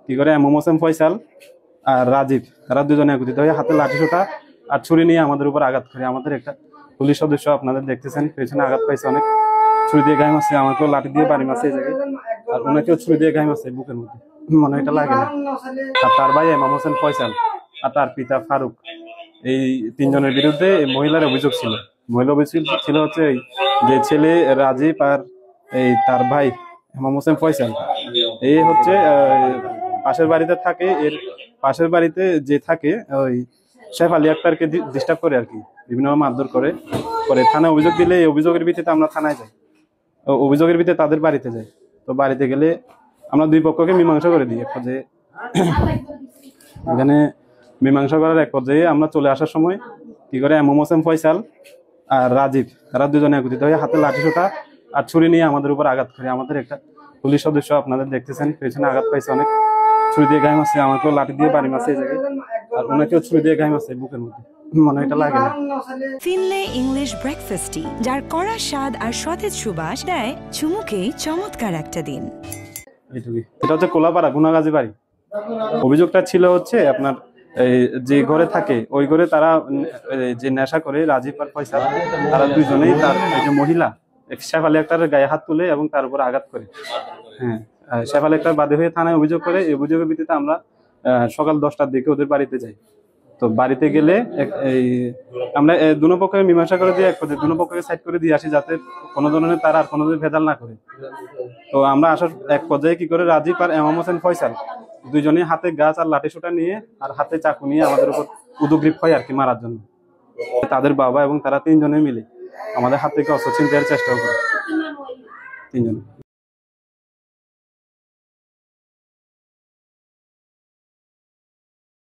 কি করে এম হোসেন ফয়সাল আর রাজীব, তারা দুজনে একত্রিত হয়ে হাতে লাঠি সোটা আর ছুরি নিয়ে আমাদের উপর আঘাত করে। আমাদের একটা পুলিশ সদস্য আপনাদের দেখতেছেন পেছনে আঘাত পাইছে, অনেক ছুরি দিয়ে গায়ে মারছে, আমাকেও লাঠি দিয়ে বাড়ি মারছে এই জায়গায়, আর ওনাকেও ছুরি দিয়ে গায়ে মারছে বুকের মধ্যে, মনে হয় এটা লাগে না। আর তার ভাই এম হোসেন ফয়সাল আর তার পিতা ফারুক, এই তিনজনের বিরুদ্ধে মহিলার অভিযোগ ছিল। মহিলা অভিযোগ ছিল হচ্ছে যে ছেলে রাজীব আর এই তার ভাই এম হোসেন ফয়সাল এই হচ্ছে পাশের বাড়িতে থাকে, এর পাশের বাড়িতে যে থাকে ওই শেফ আলী আক্তারকে ডিস্টার্ব করে আর কি, বিভিন্ন মারধর করে। পরে থানায় অভিযোগ দিলে এই অভিযোগের ভিত্তিতে আমরা থানায় যাই, অভিযোগের ভিত্তিতে তাদের বাড়িতে যাই। তো বাড়িতে গেলে আমরা দুই পক্ষকে মীমাংসা করে দিই। এক পর্যায়ে এখানে মীমাংসা করার এক পর্যায়ে আমরা চলে আসার সময় কি করে এম হোসেন ফয়সাল আর রাজীব, তারা দুজনে একত্রিত হয়ে হাতে লাঠি সোটা আর ছুরি নিয়ে আমাদের উপর আঘাত করে। আমাদের একটা পুলিশ সদস্য আপনাদের দেখতেছেন পেছনে আঘাত পাইছে, অনেক ছুরি দিয়ে গায়ে মারছে, আমাকেও লাঠি দিয়ে বাড়ি মারছে এই জায়গায়, আর ওনাকেও ছুরি দিয়ে গায়ে মারছে বুকের মধ্যে, মনে হয় এটা লাগে না। ফিনলে ইংলিশ ব্রেকফাস্টটি, যার কড়া স্বাদ আর সতেজ সুবাস দেয় চুমুকে চমৎকার একটা দিন। এইটুকুই। এটা হচ্ছে কোলাপাড়া গুনাগাজী বাড়ি। অভিযোগটা ছিল হচ্ছে আপনার যে ঘরে থাকে ওই ঘরে তারা যে নেশা করে রাজীব আর ফয়সাল, তারা দুইজনেই তার যে মহিলা শেফ আলী আক্তারের গায়ে হাত তুলে এবং তার উপর আঘাত করে। হ্যাঁ, শেফ আলী আক্তার বাদী হয়ে থানায় অভিযোগ করে। এই অভিযোগের ভিত্তিতে আমরা সকাল 10টার দিকে ওদের বাড়িতে যাই। তো বাড়িতে গেলে আমরা দুনো পক্ষকে মীমাংসা করে দিয়ে এক পর্যায়ে দুনো পক্ষকে সাইড করে দিয়ে আসি, যাতে কোনো ধরনের তারা আর কোনো ধরনের ভেজাল না করে। তো আমরা আসার এক পর্যায়ে কি করে রাজীব আর এম হোসেন ফয়সাল দুইজনে হাতে গাছ আর লাঠি সোটা নিয়ে আর হাতে চাকু নিয়ে আমাদের উপর উদগ্রীব হয় আর কি মারার জন্য। তাদের বাবা এবং তারা তিনজনে মিলে আমাদের হাত থেকে অস্ত্র ছিনতাইয়ের চেষ্টা করে, তিনজনে।